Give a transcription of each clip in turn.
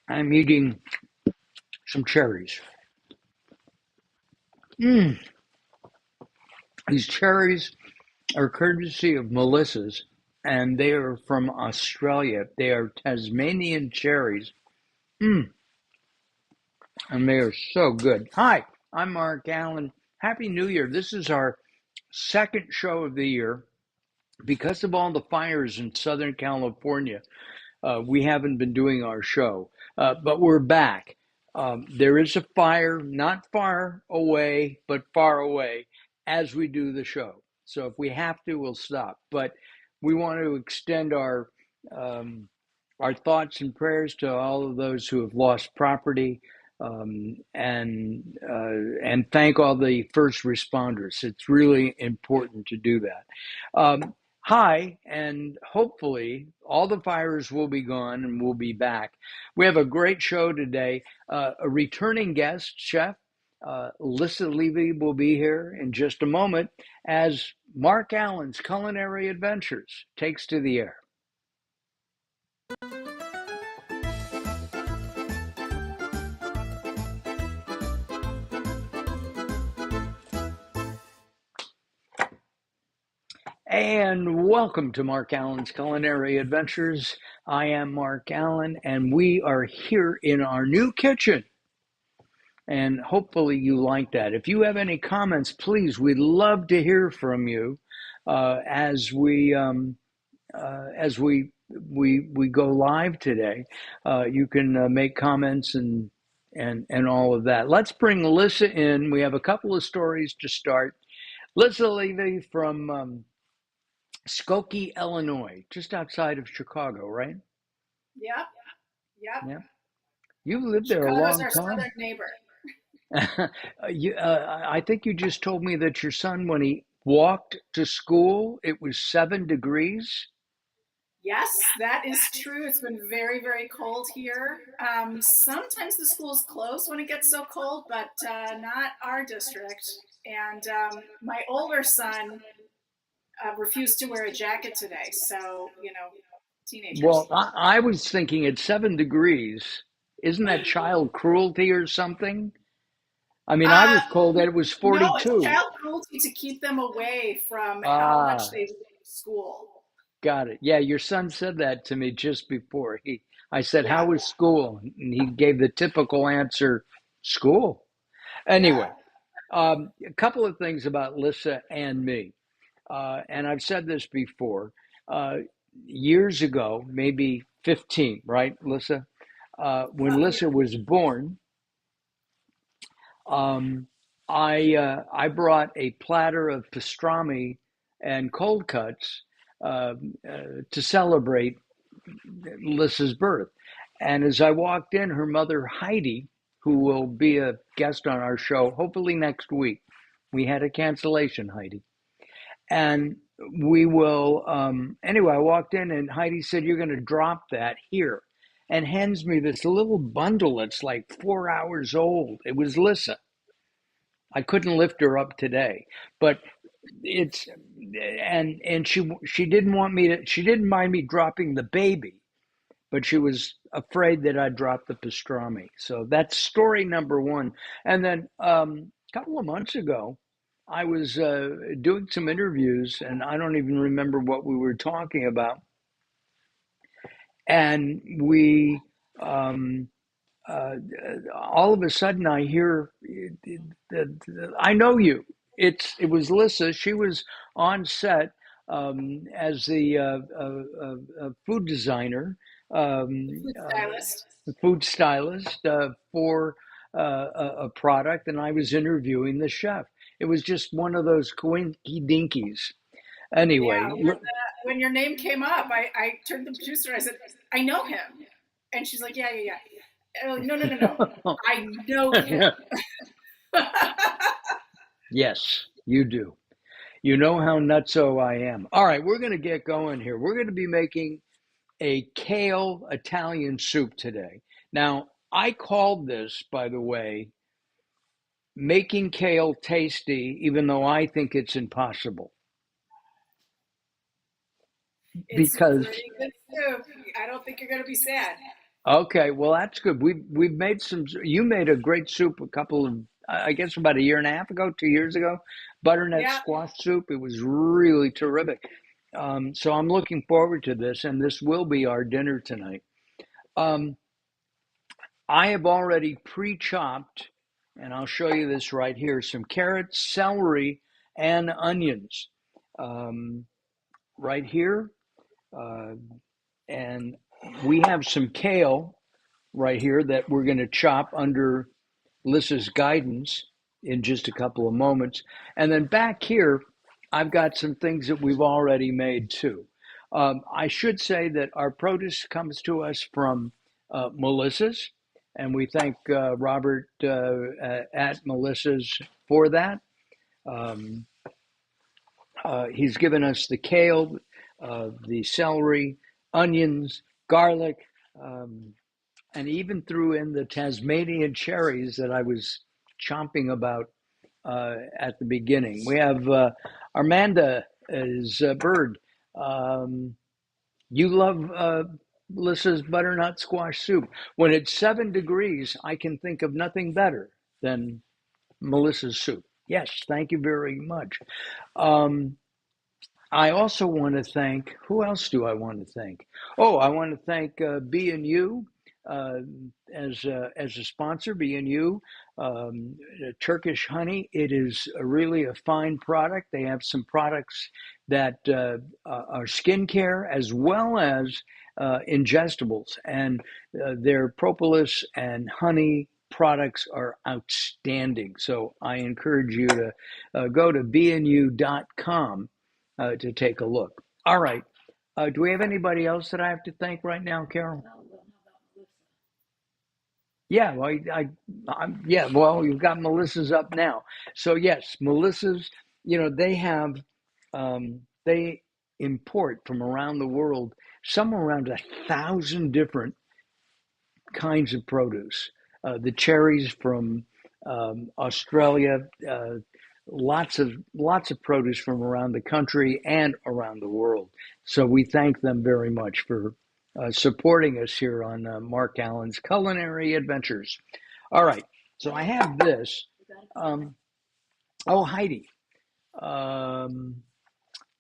I'm eating some cherries. Mm, these cherries are courtesy of Melissa's, and they are from Australia. They are Tasmanian cherries. Mm, and they are so good. Hi, I'm Mark Allen. Happy New Year. This is our second show of the year. Because of all the fires in Southern California, we haven't been doing our show, but we're back. There is a fire not far away, but far away as we do the show. So if we have to, we'll stop. But we want to extend um, our thoughts and prayers to all of those who have lost property, and thank all the first responders. It's really important to do that. Hi, and hopefully all the fires will be gone and we'll be back. We have a great show today. A returning guest, Chef Lissa Levy, will be here in just a moment as Mark Allen's Culinary Adventures takes to the air. And welcome to Mark Allen's Culinary Adventures. I am Mark Allen, and we are here in our new kitchen. And hopefully you like that. If you have any comments, please, we'd love to hear from you as we go live today. You can make comments and all of that. Let's bring Lissa in. We have a couple of stories to start. Lissa Levy from Skokie, Illinois, just outside of Chicago, right? Yep, yep. Yeah. You've lived there a Chicago's long our time. southern neighbor. I think you just told me that your son, when he walked to school, it was 7 degrees. Yes, that is true. It's been very, very cold here. Sometimes the schools close when it gets so cold, but not our district. And my older son refused to wear a jacket today. So, Well, teenagers. I was thinking at 7 degrees, isn't that child cruelty or something? I mean, I Uh, was told that it was no, it's 42. child cruelty to keep them away from how much Ah, they leave school. got it. Yeah, your son said that to me just before. I said, Yeah, "How was school?" And he gave the typical answer, "School." yeah. Anyway, a couple of things about Lissa and me. And I've said this before, uh, years ago, maybe 15, right, Lissa? When Yeah. Lissa was born, um, I brought a platter of pastrami and cold cuts to celebrate Lissa's birth. And as I walked in, her mother, Heidi, who will be a guest on our show, hopefully next week, we had a cancellation, Heidi. And we will, anyway, I walked in and Heidi said, "You're going to drop that here," and hands me this little bundle that's like 4 hours old. It was Lissa. I couldn't lift her up today, but it's, and she didn't want me to, she didn't mind me dropping the baby, but she was afraid that I'd drop the pastrami. So that's story number one. And then a couple of months ago, I was doing some interviews, and I don't even remember what we were talking about. And um, uh, all of a sudden, I hear, I know you. It was Lissa. She was on set as the food designer, Food stylist. food stylist for a product, and I was interviewing the chef. It was just one of those coinky dinkies. Yeah, Anyway, when your name came up, I turned to the producer. I said, "I know him," and she's like, "Yeah, yeah, yeah." And I'm like, "No, no, no, no. I know him." yes, you do. You know how nutso I am. All right, we're going to get going here. We're going to be making a kale Italian soup today. Now, I called this, by the way, making kale tasty, even though I think it's impossible. It's Because pretty good soup. I don't think you're gonna be sad. Okay, well that's good. We've made some. You made a great soup a couple of, I guess, about a year and a half ago, 2 years ago. Butternut Yeah. squash soup. It was really terrific. So I'm looking forward to this, and this will be our dinner tonight. Um, I have already pre-chopped, and I'll show you this right here, some carrots, celery, and onions. Um, right here, uh, and we have some kale right here that we're going to chop under Lissa's guidance in just a couple of moments. And then back here, I've got some things that we've already made too. I should say that our produce comes to us from Melissa's, and we thank Robert at Melissa's for that. Um, he's given us the kale, the celery, onions, garlic, um, and even threw in the Tasmanian cherries that I was chomping about at the beginning. We have Armanda is Bird. Um, you love Melissa's butternut squash soup. When it's 7 degrees, I can think of nothing better than Melissa's soup. Yes, thank you very much. Um, I also want to thank, who else do I want to thank? Oh, I want to thank B&U uh, as a sponsor, B&U, Turkish honey. It is really a fine product. They have some products that are skincare as well as ingestibles, and their propolis and honey products are outstanding. So I encourage you to go to bnu.com to take a look. All right. Do we have anybody else that I have to thank right now, Carol? Yeah, well, yeah, well, you've got Melissa's up now. So yes, Melissa's, they have, they import from around the world, somewhere around 1,000 different kinds of produce. The cherries from Australia, lots of produce from around the country and around the world. So we thank them very much for supporting us here on Mark Allen's Culinary Adventures. All right, so I have this. Um, oh, Heidi. Um,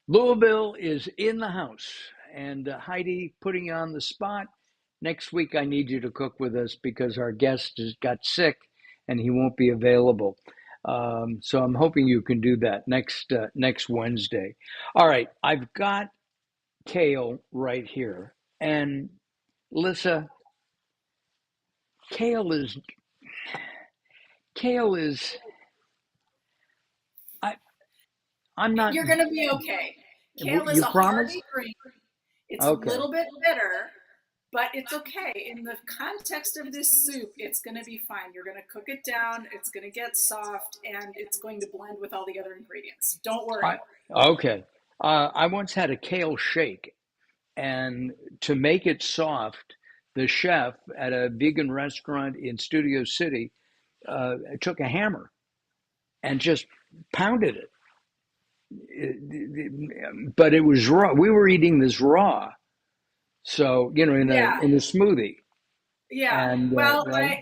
Louisville is in the house. And Heidi, putting you on the spot. Next week, I need you to cook with us because our guest has got sick and he won't be available. So I'm hoping you can do that next Wednesday. All right, I've got Kale right here, and Lissa, Kale is Kale is I I'm not. You're going to be okay. Kale is You a promise? hearty green. It's a Okay. little bit bitter, but it's okay. In the context of this soup, it's going to be fine. You're going to cook it down, it's going to get soft, and it's going to blend with all the other ingredients. Don't I worry. okay. I once had a kale shake, and to make it soft, the chef at a vegan restaurant in Studio City took a hammer and just pounded it. But it was raw. We were eating this raw, so in a Yeah, smoothie, yeah. and Well, right.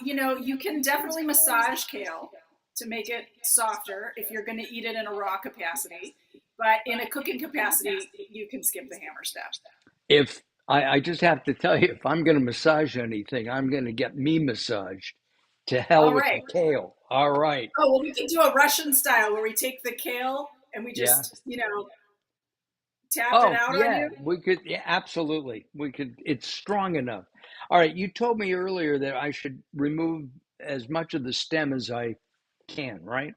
you can definitely massage kale to make it softer if you're going to eat it in a raw capacity. But in a cooking capacity, you can skip the hammer step. If I just have to tell you, if I'm going to massage anything, I'm going to get me massaged. To hell All with the right. kale. All right. Oh, well, we can do a Russian style where we take the kale and we Yeah. just, tap it Oh, out on yeah. you. We could. Yeah, absolutely. We could. It's strong enough. All right. You told me earlier that I should remove as much of the stem as I can, right?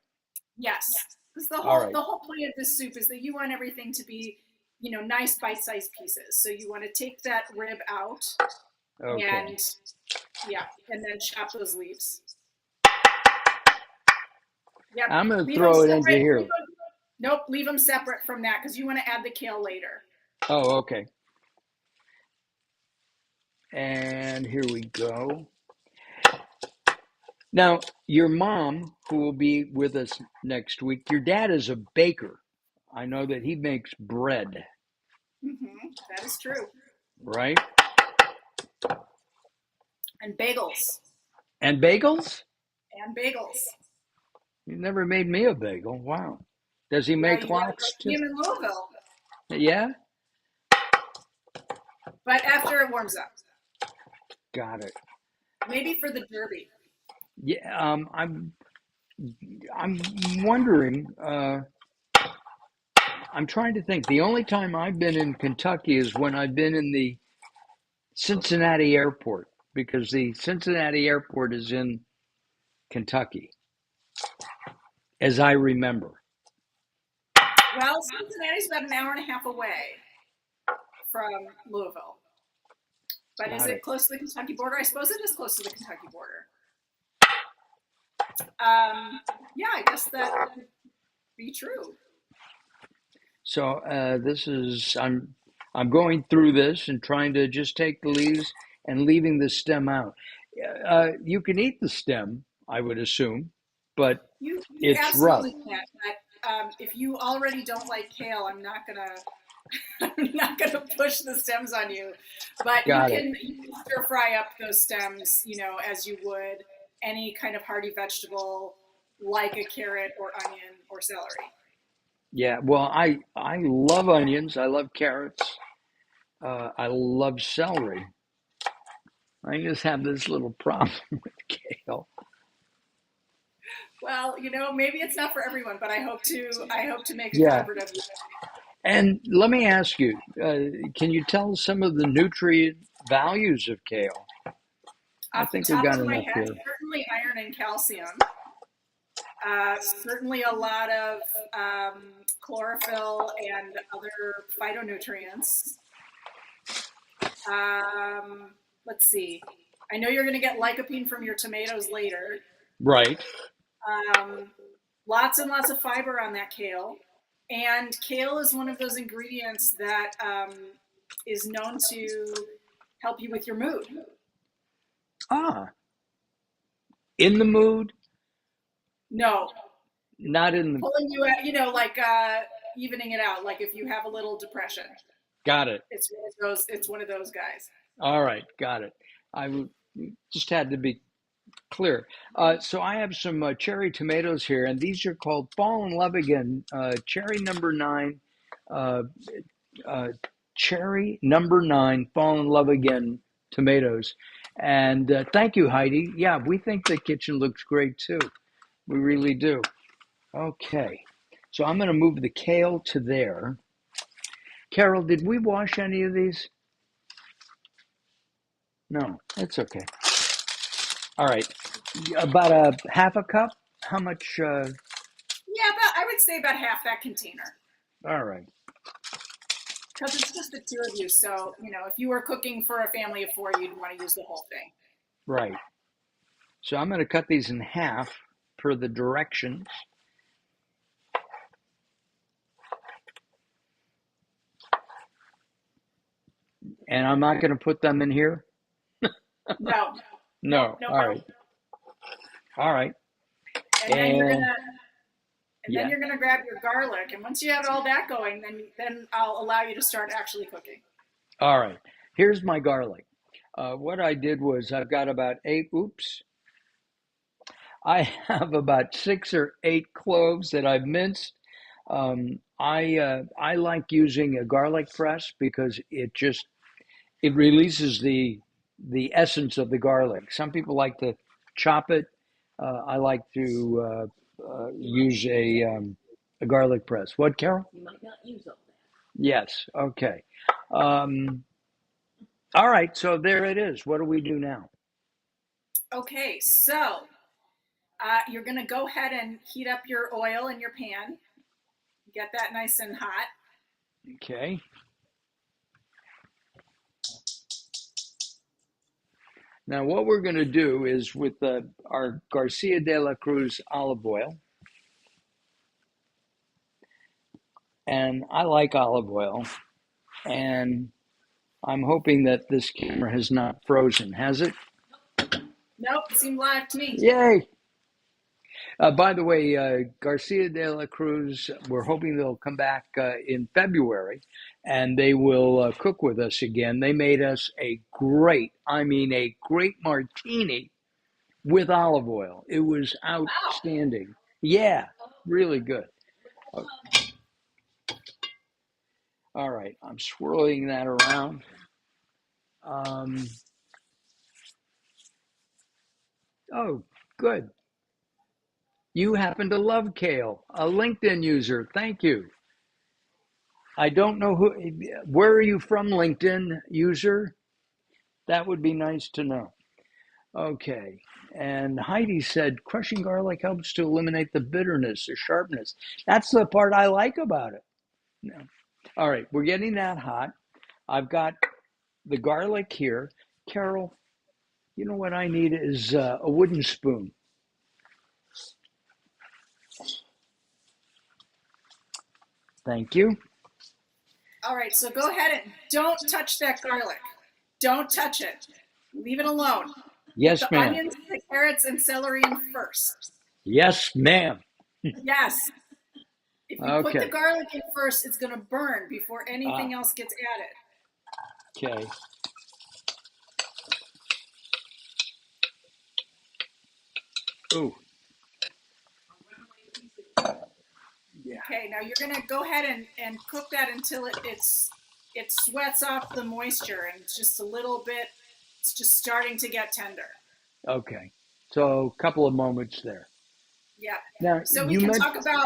Yes, because the All whole right. the whole point of this soup is that you want everything to be, nice bite-sized pieces. So you want to take that rib out Okay. and yeah, and then chop those leaves. Yep, I'm going to leave them throw it into separate. here. Nope, leave them separate from that because you want to add the kale later. Oh, okay. And here we go. Now, your mom, who will be with us next week, your dad is a baker. I know that he makes bread, That is true. right? And bagels. And bagels? And bagels. You never made me a bagel. Wow. Does he Well, make you got to go lots see too? him in Louisville, Yeah? but after it warms up. Got it. Maybe for the Derby. Yeah, I'm wondering, I'm trying to think. The only time I've been in Kentucky is when I've been in the Cincinnati airport, because the Cincinnati airport is in Kentucky, as I remember. Well, Cincinnati's about an hour and a half away from Louisville. But is Got it it. close to the Kentucky border? I suppose it is close to the Kentucky border. Yeah, I guess that would be true. So I'm going through this and trying to just take the leaves and leaving the stem out. You can eat the stem, I would assume, but You it's rough. absolutely can. But if you already don't like kale, I'm not gonna push the stems on you. But Got it. you can stir fry up those stems, as you would any kind of hearty vegetable like a carrot or onion or celery. Yeah. Well, I love onions. I love carrots. I love celery. I just have this little problem with kale. Well, maybe it's not for everyone, but I hope to make a Yeah. convert of you. And let me ask you, can you tell us some of the nutrient values of kale? I Off the think we've top got of my enough head, here. certainly iron and calcium. Certainly a lot of chlorophyll and other phytonutrients. Let's see. I know you're going to get lycopene from your tomatoes later. Right. Um, Lots and lots of fiber on that kale. And kale is one of those ingredients that is known to help you with your mood. Ah, in the mood, No, not in the. pulling you out, like evening it out. Like if you have a little depression, Got it. it's one of those. It's one of those guys. All right, got it. Just had to be clear. So I have some cherry tomatoes here, and these are called Fall in Love Again, cherry number 9, uh, uh, cherry number 9, Fall in Love Again tomatoes. And thank you, Heidi. Yeah, we think the kitchen looks great too. We really do. Okay, so I'm going to move the kale to there. Carol, did we wash any of these? No, it's okay. All right, about a half a cup. How much? Yeah, I would say about half that container All right. because it's just the two of you. So if you were cooking for a family of 4, you'd want to use the whole thing. Right. So I'm going to cut these in half per the directions. And I'm not going to put them in here? No, No. no All problem. right. All right. And then you're And gonna yeah. grab your garlic, and once you have all that going, then I'll allow you to start actually cooking. All right. Here's my garlic. What I did was I've got about 8, oops. I have about 6 or 8 cloves that I've minced. I like using a garlic press because it releases the essence of the garlic. Some people like to chop it. I like to use a garlic press. What, Carol? You might not use all that. Yes. Okay. Um, all right. So there it is. What do we do now? Okay, so you're gonna go ahead and heat up your oil in your pan. Get that nice and hot. Okay. Now, what we're going to do is with our Garcia de la Cruz olive oil, and I like olive oil, and I'm hoping that this camera has not frozen, has it? Nope, seemed live to me. Yay! By the way, Garcia de la Cruz, we're hoping they'll come back in February and they will cook with us again. They made us a great martini with olive oil. It was Wow. outstanding. Yeah, really good. Oh, all right, I'm swirling that around. Um, oh, good. You happen to love Kale, a LinkedIn user. Thank you. I don't know where are you from, LinkedIn user? That would be nice to know. Okay. And Heidi said crushing garlic helps to eliminate the bitterness or sharpness. That's the part I like about it. No. All right, we're getting that hot. I've got the garlic here. Carol, you know what I need is a wooden spoon. Thank you. All right, so go ahead and don't touch that garlic. Don't touch it. Leave it alone. Put Yes, the ma'am. onions, the carrots, and celery in first. Yes, ma'am. Yes. If you put the Okay. garlic in first, it's going to burn before Ah, anything else gets added. okay. Ooh, yeah. Okay, now you're going to go ahead and cook that until it sweats off the moisture and it's just a little bit, it's just starting to get tender. Okay. So a couple of moments there. Yeah. Now So you mentioned,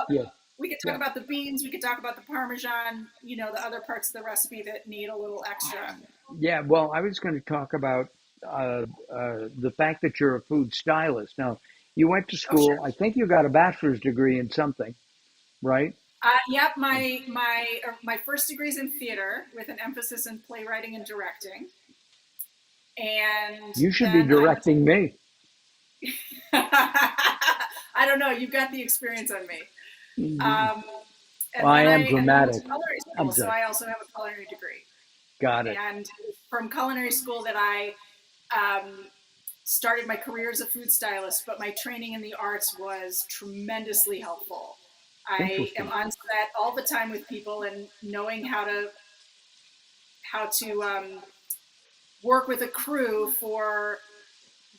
yeah, we could talk yeah, about the beans, we could talk about the Parmesan, the other parts of the recipe that need a little extra. yeah. Well, I was going to talk about the fact that you're a food stylist. Now, you went to Oh, sure. school. I think you got a bachelor's degree in something, right? Yep, my first degree is in theater with an emphasis in playwriting and directing, and You should be then I went directing me. to. I don't know. You've got the experience on me. Well, Um, and I then am I went to dramatic. culinary I'm school, so sorry. I also have a culinary degree. Got it. And from culinary school, that I started my career as a food stylist, but my training in the arts was tremendously helpful. I am Interesting. on set all the time with people, and knowing how to work with a crew for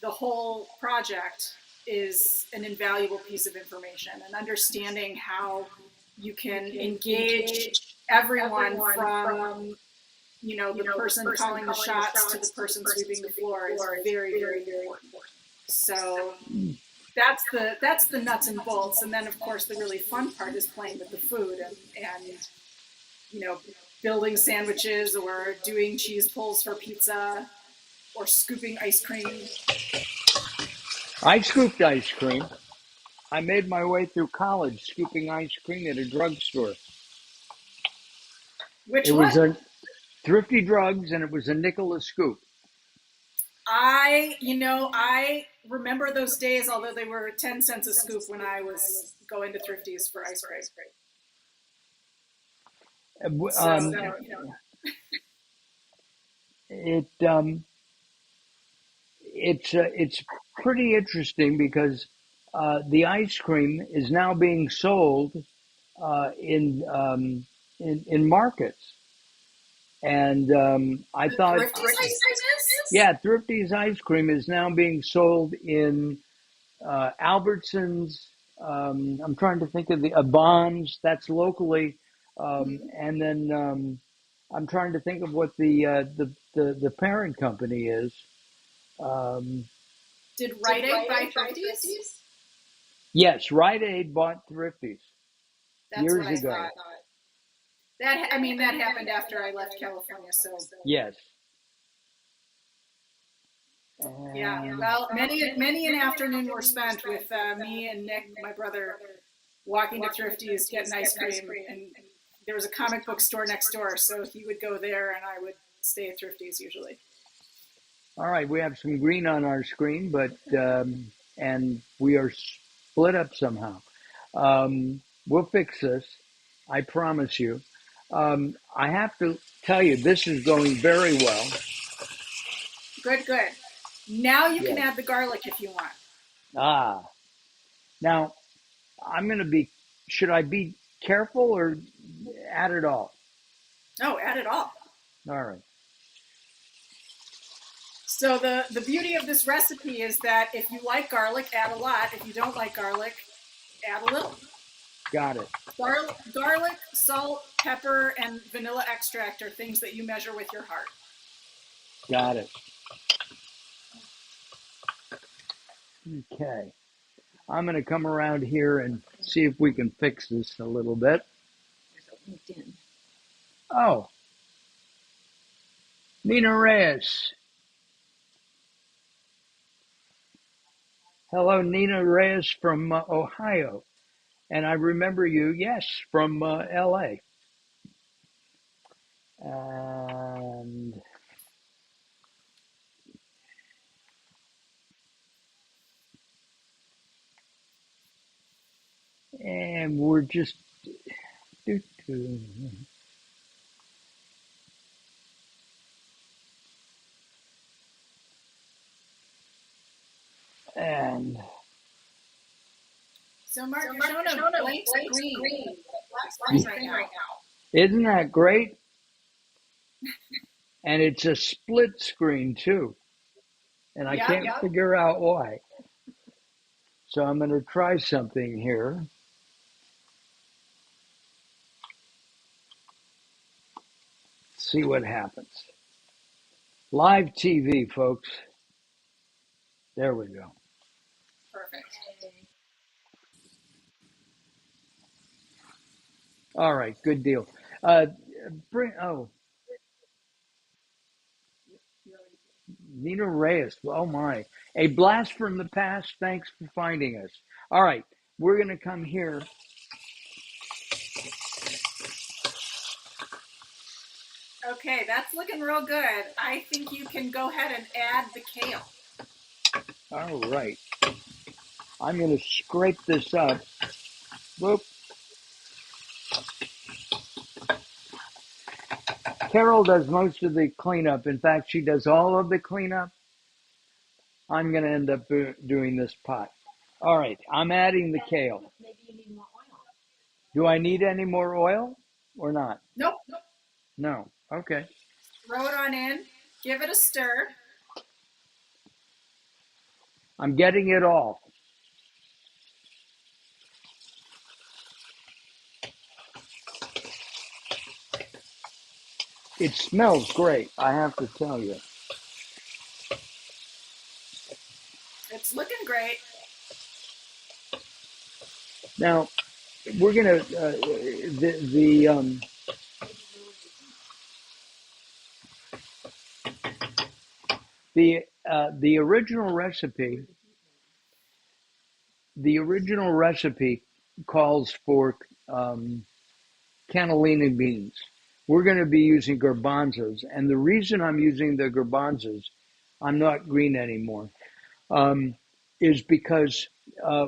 the whole project is an invaluable piece of information. And understanding how you can engage everyone from the person calling the shots to the person sweeping the floor is very, very important. So that's the nuts and bolts. And then of course the really fun part is playing with the food and you know building sandwiches or doing cheese pulls for pizza or scooping ice cream. I scooped ice cream. I made my way through college scooping ice cream at a drugstore. It Which was one? a Thrifty Drugs, and it was a nickel a scoop. I remember those days, although they were 10 cents a scoop when I was going to Thrifties for ice cream. So, It it's pretty interesting because the ice cream is now being sold uh, in, um, in markets, and I the thought, Thrifties ice cream is? yeah, Thrifty's ice cream is now being sold in Albertsons. I'm trying to think of the Bonds. That's locally, and then I'm trying to think of what the parent company is. Um, Did Rite Aid buy Thrifties? yes, Rite Aid bought Thrifties That's what years I ago. thought. That happened after I left California. So Yes, yeah, and well, many an afternoon were spent with me and Nick, my brother, walking to Thrifties, getting ice cream, and there was a comic book store next door, so he would go there, and I would stay at Thrifties usually. all right, we have some green on our screen, but and we are split up somehow. We'll fix this. I promise you. I have to tell you, this is going very well. Good, good. Now you can Yes. add the garlic if you want. Ah. Now, I'm going to be, should I be careful or add it all? No, add it all. All right. So the beauty of this recipe is that if you like garlic, add a lot. If you don't like garlic, add a little. Got it. Garlic, salt, pepper, and vanilla extract are things that you measure with your heart. Got it. Okay. I'm going to come around here and see if we can fix this a little bit. Oh, Nina Reyes. Hello, Nina Reyes from Ohio. And I remember you, yes, from LA. And we're just and So Mark, you're showing a blank screen. Black screen right now. isn't that great? And it's a split screen too. And I can't figure out why. So I'm going to try something here. See what happens. Live TV, folks. There we go. Perfect. All right, good deal. Nina Reyes. Oh my. A blast from the past. Thanks for finding us. All right, we're going to come here. Okay, that's looking real good. I think you can go ahead and add the kale. All right. I'm going to scrape this up. Whoop. Carol does most of the cleanup. In fact, she does all of the cleanup. I'm going to end up doing this pot. All right, I'm adding the kale. Maybe you need more oil. Do I need any more oil or not? Nope. No. Okay. Throw it on in. Give it a stir. I'm getting it all. It smells great, I have to tell you. It's looking great. Now, we're gonna the original recipe. The original recipe calls for cannellini beans. We're going to be using garbanzos, and the reason I'm using the garbanzos, I'm not green anymore, is because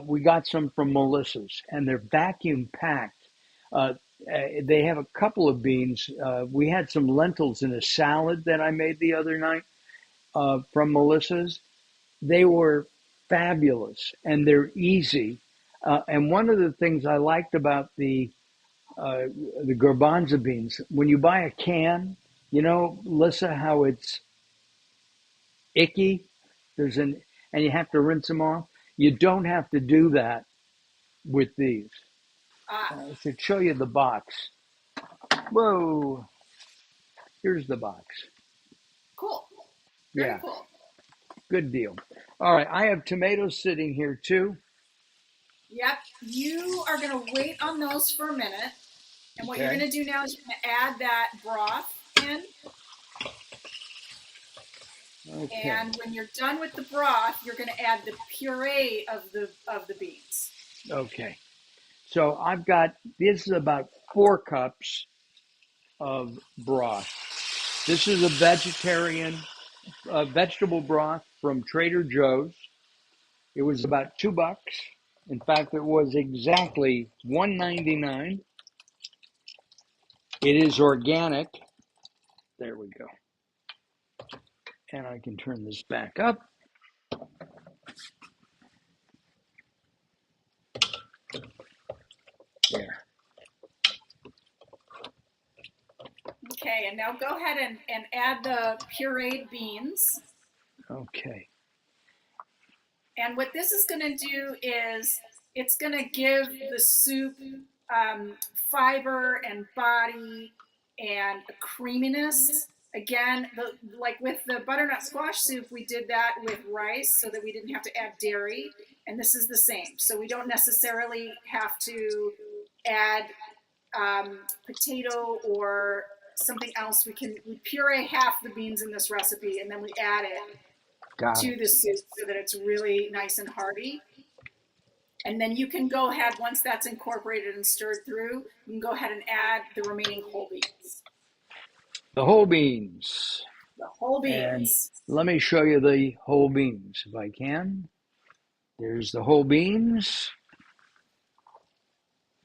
we got some from Melissa's, and they're vacuum packed. They have a couple of beans. We had some lentils in a salad that I made the other night from Melissa's. They were fabulous, and they're easy. And one of the things I liked about the garbanzo beans, when you buy a can, you know, Lissa, how it's icky. And you have to rinse them off. You don't have to do that with these. I should show you the box. Whoa, here's the box. Cool. Very Yeah, cool. good deal. All right, I have tomatoes sitting here too. Yep. You are going to wait on those for a minute. And what you're going to do now is you're going to add that broth in. Okay. And when you're done with the broth, you're going to add the puree of the beans. Okay. So I've got, this is about 4 cups of broth. This is a vegetable broth from Trader Joe's. It was about $2. In fact, it was exactly $1.99. It is organic. There we go. And I can turn this back up. Okay, and now go ahead and add the pureed beans. Okay. And what this is going to do is it's going to give the soup fiber and body and a creaminess. Again, like with the butternut squash soup, we did that with rice so that we didn't have to add dairy. And this is the same. So we don't necessarily have to add potato or something else. We puree half the beans in this recipe and then we add it to the soup so that it's really nice and hearty. And then you can go ahead, once that's incorporated and stirred through, you can go ahead and add the remaining whole beans. The whole beans. The whole And beans. let me show you the whole beans if I can. There's the whole beans.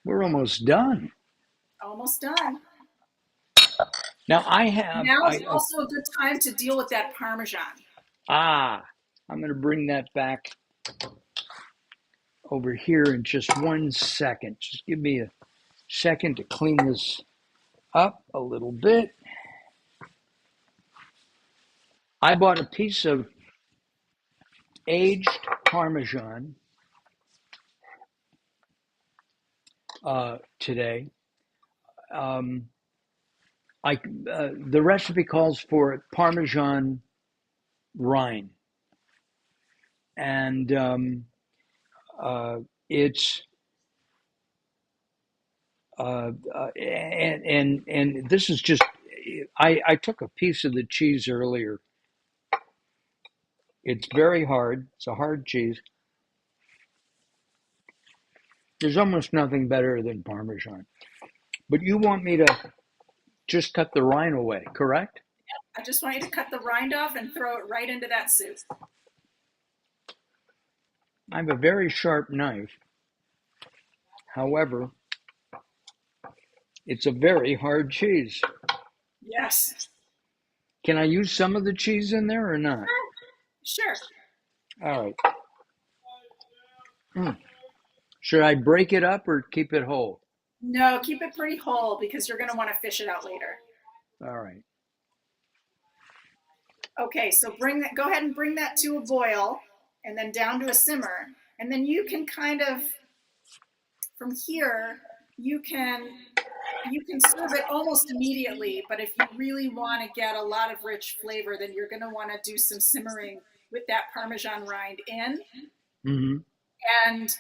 We're almost done. Almost done. Now I have. Now is also a good time to deal with that Parmesan. I'm going to bring that back over here in just 1 second. Just give me a second to clean this up a little bit. I bought a piece of aged Parmesan today. The recipe calls for Parmesan rind, and it's and this is just I took a piece of the cheese earlier. It's very hard. It's a hard cheese. There's almost nothing better than Parmesan. But you want me to just cut the rind away, correct? I just want you to cut the rind off and throw it right into that soup. I have a very sharp knife. However, it's a very hard cheese. Yes. Can I use some of the cheese in there or not? Sure. All right. Should I break it up or keep it whole? No, keep it pretty whole because you're going to want to fish it out later. All right. Okay, so go ahead and bring that to a boil and then down to a simmer. And then you can kind of, from here, you can serve it almost immediately, but if you really want to get a lot of rich flavor, then you're going to want to do some simmering with that Parmesan rind in. Mm-hmm. And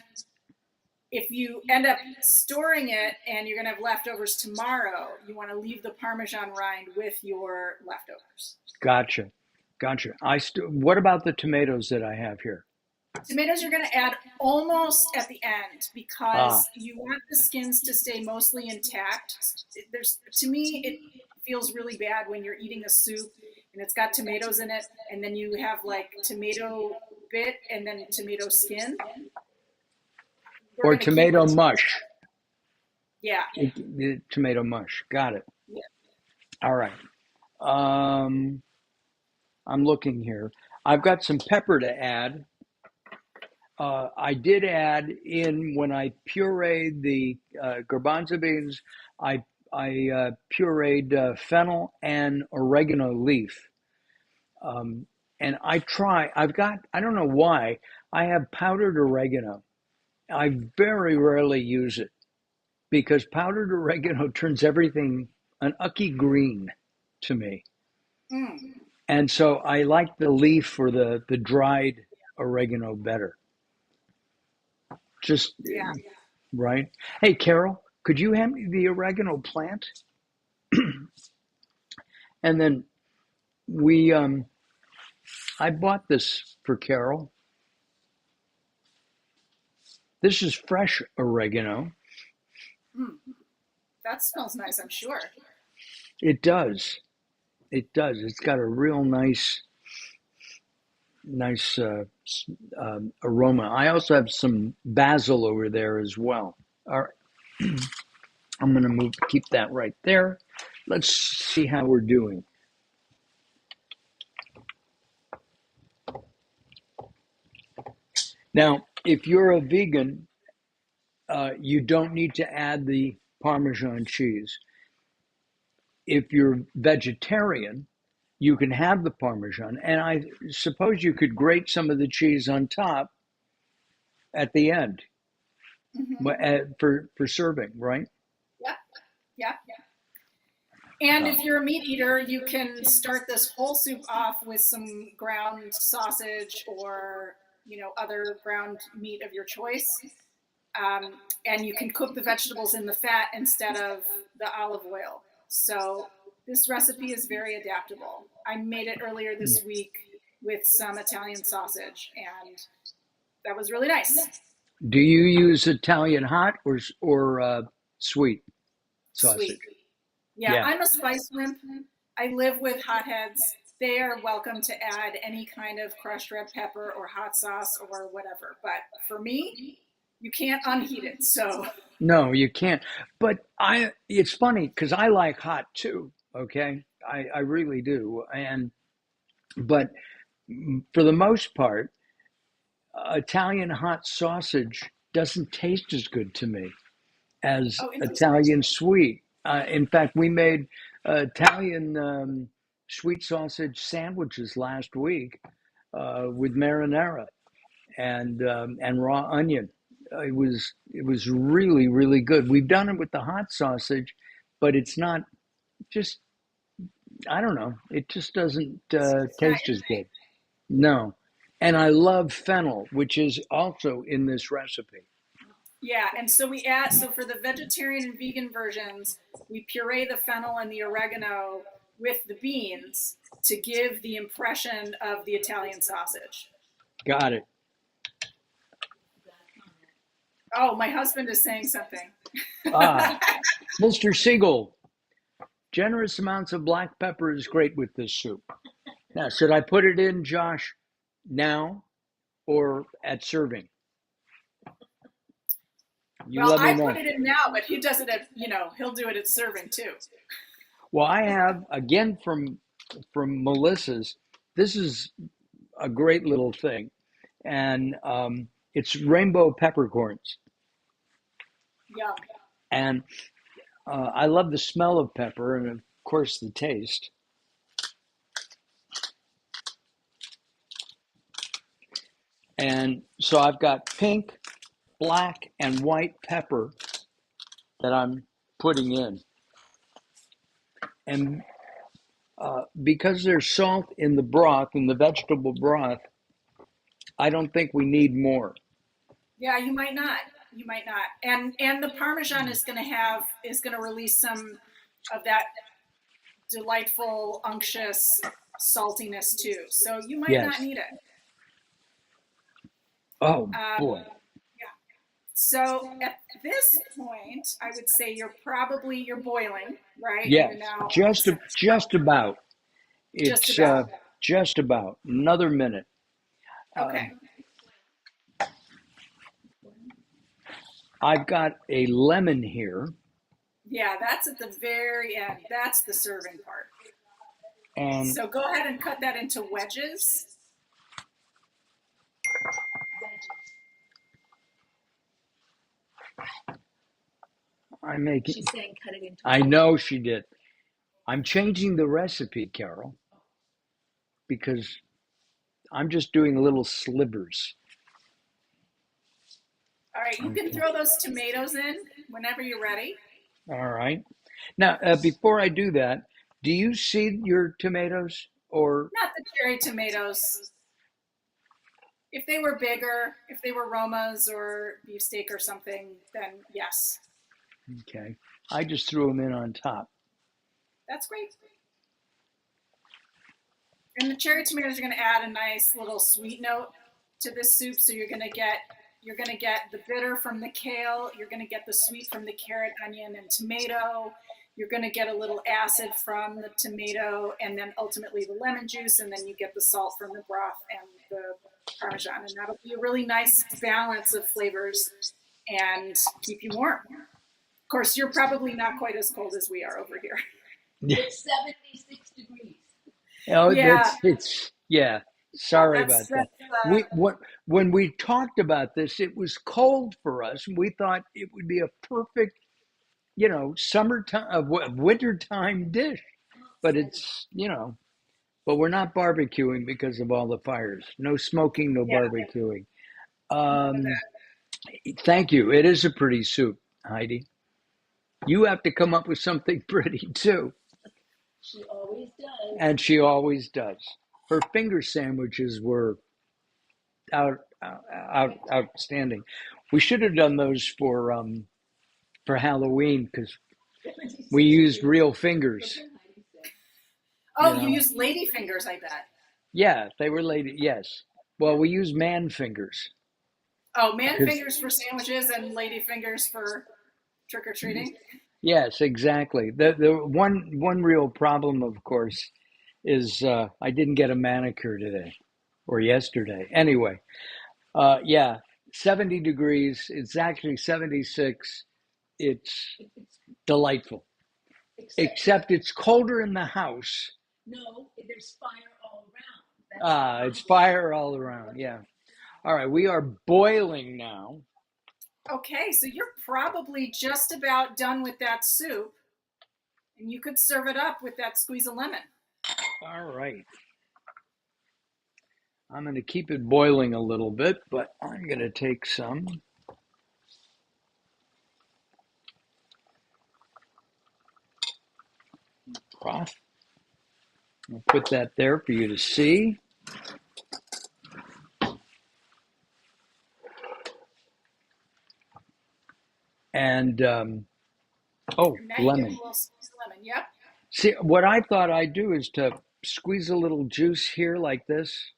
if you end up storing it and you're going to have leftovers tomorrow, you want to leave the Parmesan rind with your leftovers. Gotcha. What about the tomatoes that I have here? Tomatoes you're going to add almost at the end because you want the skins to stay mostly intact. To me, it feels really bad when you're eating a soup and it's got tomatoes in it, and then you have like tomato bit and then tomato skin. Or tomato mush. Yeah. Tomato mush. Got it. Yeah. All right. I'm looking here. I've got some pepper to add. I did add in when I pureed the garbanzo beans. I pureed fennel and oregano leaf. And I don't know why, I have powdered oregano. I very rarely use it because powdered oregano turns everything an ucky green to me. Mm. And so I like the leaf or the dried oregano better. Just, yeah. Right? Hey, Carol, could you hand me the oregano plant? And then I bought this for Carol. This is fresh oregano. That smells nice, I'm sure. It does. It's got a real nice aroma. I also have some basil over there as well. All right. I'm going to keep that right there. Let's see how we're doing. Now, if you're a vegan, you don't need to add the Parmesan cheese. if you're vegetarian, you can have the Parmesan, and I suppose you could grate some of the cheese on top at the end Hmm. for serving, right? Yep. Yep. And Uh, if you're a meat eater, you can start this whole soup off with some ground sausage or other ground meat of your choice, and you can cook the vegetables in the fat instead of the olive oil. So this recipe is very adaptable. I made it earlier this week with some Italian sausage, and that was really nice. do you use Italian hot or sweet Sweet. sausage? Yeah, Yeah. I'm a spice wimp. I live with hotheads. They are welcome to add any kind of crushed red pepper or hot sauce or whatever. But for me, you can't unheat it. So, No, you can't. But it's funny because I like hot too. Okay, I really do. But for the most part, Italian hot sausage doesn't taste as good to me as oh, interesting. Italian sweet. In fact, we made Italian sweet sausage sandwiches last week with marinara and raw onion. It was really really good. We've done it with the hot sausage, but it's not just I don't know. It just doesn't It's not taste your as thing. good. No, and I love fennel, which is also in this recipe. Yeah, and so so for the vegetarian and vegan versions, we puree the fennel and the oregano with the beans to give the impression of the Italian sausage. Got it. Oh, my husband is saying something. Ah, Mr. Siegel, generous amounts of black pepper is great with this soup. Now, should I put it in, Josh, now or at serving? You Well, let me I put know. it in now, but he does it at, he'll do it at serving too. Well, I have again from Melissa's. This is a great little thing, and it's rainbow peppercorns, Yum. and I love the smell of pepper and of course the taste. And so I've got pink, black, and white pepper that I'm putting in, and because there's salt in the broth, in the vegetable broth, I don't think we need more. Yeah, you might not. You might not. And the Parmesan is gonna release some of that delightful, unctuous saltiness too. So you might not Yes. need it. Oh Um, boy. yeah. So at this point, I would say you're boiling, right? You're Yes. now Just about. just It's about. just about another minute. Okay. Um, I've got a lemon here, Yeah, that's at the very end. That's the serving part. and So go ahead and cut that into wedges. I'm making. She's saying cut it into I know she did. I'm changing the recipe, Carol, because I'm just doing little slivers. All right, you can Okay. throw those tomatoes in whenever you're ready. All right. Now, before I do that, do you seed your tomatoes or Not the cherry tomatoes. If they were bigger, if they were Romas or beefsteak or something, then yes, okay? I just threw them in on top. that's great. And the cherry tomatoes are going to add a nice little sweet note to this soup. So you're going to get the bitter from the kale. You're going to get the sweet from the carrot, onion, and tomato. You're going to get a little acid from the tomato, and then ultimately the lemon juice, and then you get the salt from the broth and the parmesan, and that'll be a really nice balance of flavors and keep you warm. Of course, you're probably not quite as cold as we are over here. it's 76 degrees. Oh, Yeah, it's yeah. yeah, Sorry that's about that. that's We what when we talked about this, it was cold for us, and we thought it would be a perfect summertime, wintertime dish, but but we're not barbecuing because of all the fires. No smoking, no Yeah, barbecuing. none of Um, that. Thank you. It is a pretty soup, Heidi. You have to come up with something pretty too. She always does. And she always does. Her finger sandwiches were outstanding. We should have done those for Halloween because we used real fingers. Oh, You you know, use lady fingers, I bet. yeah, they were lady. Yes. Well, we use man fingers Oh, man because fingers for sandwiches and lady fingers for trick or treating. yes, exactly. The one real problem, of course, is I didn't get a manicure today or yesterday. Anyway, yeah, 70 degrees. It's actually 76. It's delightful, Except, except it's colder in the house. no, there's fire all around. That's the Ah, it's problem. fire all around. Yeah. All right, we are boiling now. Okay, so you're probably just about done with that soup, and you could serve it up with that squeeze of lemon. All right. I'm going to keep it boiling a little bit, but I'm going to take some broth. I'll put that there for you to see. And, oh, And now you get a lemon. little squeeze of lemon. Yep. See, what I thought I'd do is to squeeze a little juice here like this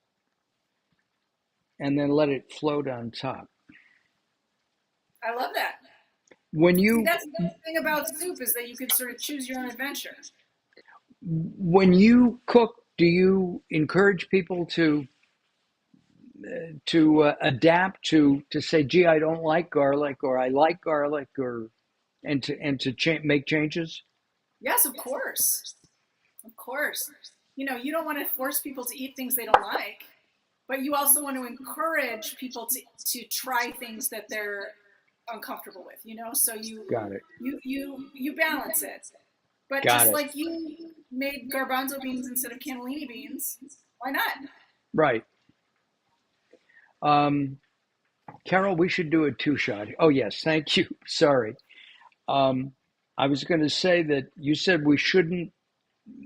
and then let it float on top. I love that. When See, you that's the nice thing about soup is that you could sort of choose your own adventure. when you cook, do you encourage people to adapt to say, "Gee, I don't like garlic," or "I like garlic," or and to make changes? Yes, of course. Of course. You don't want to force people to eat things they don't like, but you also want to encourage people to try things that they're uncomfortable with, so you Got it. you you you balance it. But Got just it. like you made garbanzo beans instead of cannellini beans, why not? Right. Um, Carol, we should do a two shot. Oh yes, thank you. Sorry. Um, I was going to say that you said we shouldn't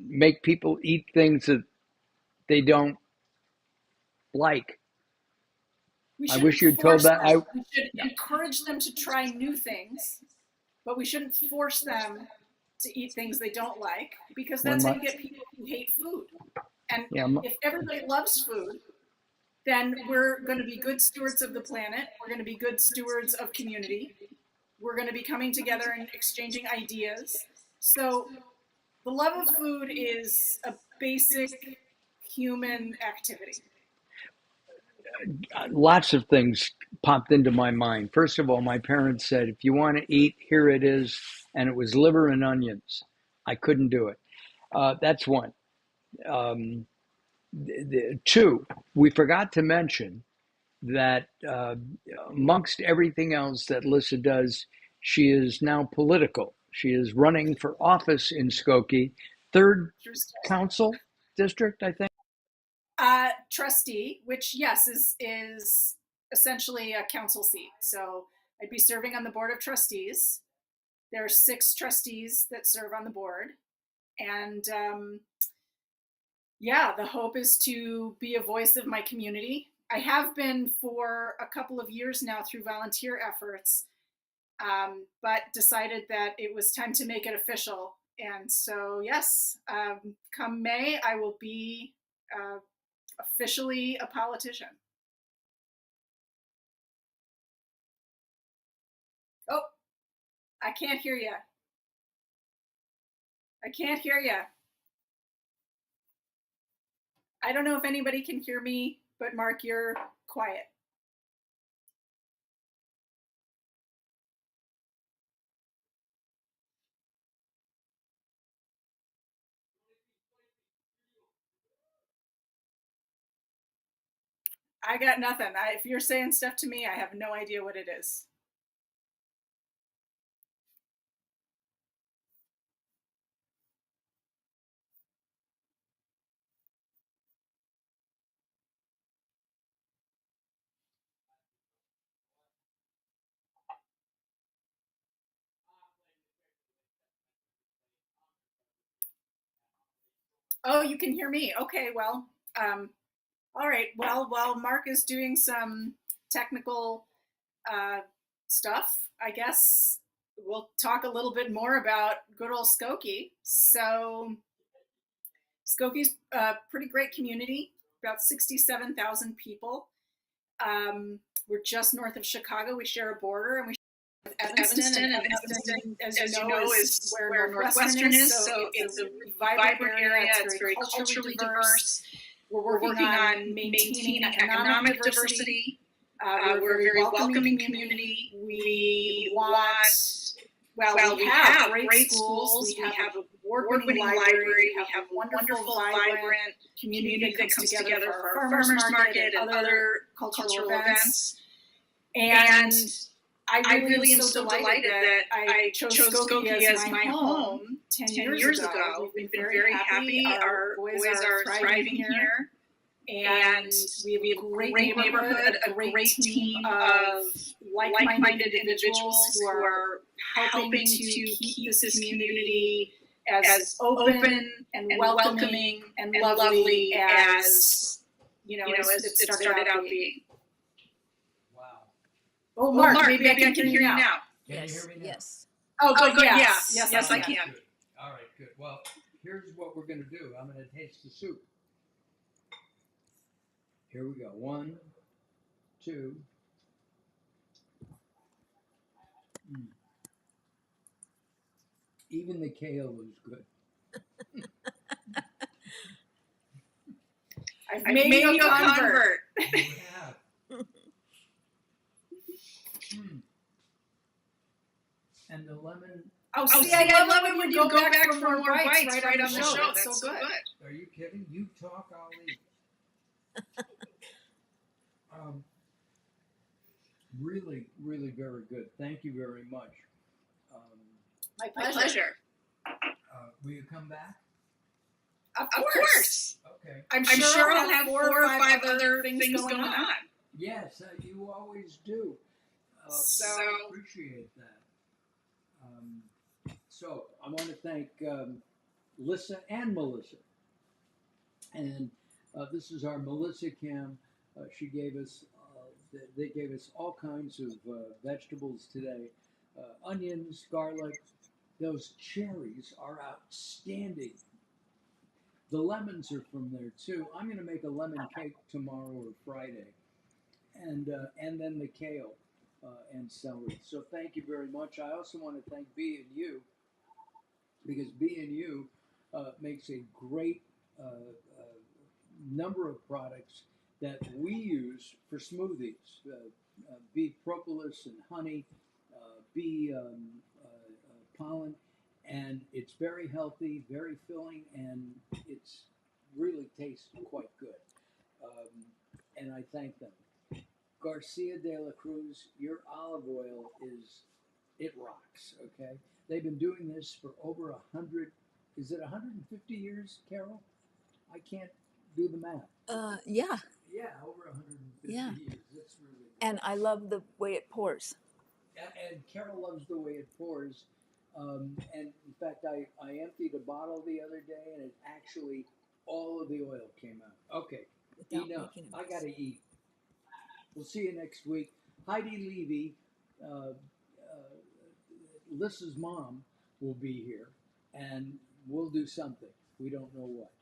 make people eat things that they don't like. We I shouldn't wish you'd told force that. them. We should encourage them to try new things, but we shouldn't force them to eat things they don't like, because When that's how my you get people who hate food. And yeah, if everybody loves food, then we're going to be good stewards of the planet. We're going to be good stewards of community. We're going to be coming together and exchanging ideas. So the love of food is a basic human activity. lots of things popped into my mind. First of all, my parents said, "If you want to eat, here it is," and it was liver and onions. I couldn't do it. That's one. Um, Two, we forgot to mention that amongst everything else that Lissa does, she is now political. She is running for office in Skokie, third council district, I think. Trustee, which yes is essentially a council seat. So I'd be serving on the board of trustees. There are 6 trustees that serve on the board, and yeah, the hope is to be a voice of my community. I have been for a couple of years now through volunteer efforts, but decided that it was time to make it official. And so, yes, come May, I will be officially a politician. Oh, I can't hear you. I can't hear you. I don't know if anybody can hear me, but Mark, you're quiet. I got nothing. If you're saying stuff to me, I have no idea what it is. Oh, you can hear me. Okay, well, all right. Well, while Mark is doing some technical stuff, I guess we'll talk a little bit more about good old Skokie. So Skokie's a pretty great community, about 67,000 people. We're just north of Chicago. We share a border, and we share with Evanston. And Evanston, as you know, is where Northwestern is. So it's a vibrant area. It's very culturally diverse. We're working on maintaining economic diversity. We're a very welcoming community. We want, well, we have great schools. We have an award-winning library. We have a wonderful, vibrant community that comes together for our farmers market and other cultural events. And I really am so delighted that I chose Skokie as my home 10 years ago. We've been very happy. Our boys are thriving here. And we have a great neighborhood, a great team of like-minded individuals who are helping to keep this community as open and welcoming and lovely as, as it started out being. Wow. Oh, Mark, maybe I can hear you now. Can you hear me now? Yes. Oh, good. Yes, I can. Good. All right, good. Well, here's what we're going to do. I'm going to taste the soup. Here we go. 1, 2. Even the kale was good. I've made you a convert. You have. And the lemon. Oh, see, I love it when you go back for more bites right on the show. That's so good. Are you kidding? You talk, I'll eat. Really, really very good. Thank you very much. My pleasure. Will you come back? Of course. Okay. I'm sure I'll have 4 or 5 other things going on. Yes, you always do. So I appreciate that. So I want to thank Lissa and Melissa. And this is our Melissa Cam. She gave us, they gave us all kinds of vegetables today. Onions, garlic. Those cherries are outstanding. The lemons are from there too. I'm going to make a lemon cake tomorrow or Friday. And then the kale and celery. So thank you very much. I also want to thank B&U, because B&U makes a great number of products that we use for smoothies. Bee propolis and honey, bee pollen, and it's very healthy, very filling, and it's really tastes quite good. And I thank them. Garcia de la Cruz, your olive oil it rocks, okay? They've been doing this for over 100, is it 150 years, Carol? I can't do the math. Yeah. Yeah, over 150 Yeah. years. That's really good. And I love the way it pours. And Carol loves the way it pours. And in fact, I emptied a bottle the other day, and it actually, all of the oil came out. Okay, Without enough. making a I mess. got to eat. We'll see you next week. Heidi Levy, Lissa's mom, will be here, and we'll do something. We don't know what.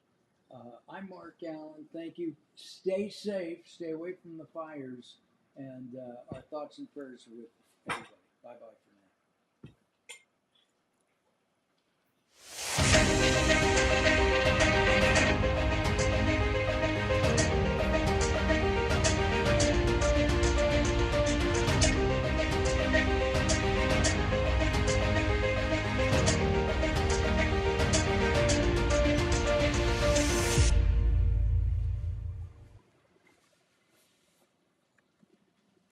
I'm Mark Allen. Thank you. Stay safe. Stay away from the fires. And our thoughts and prayers are with everybody. Bye-bye.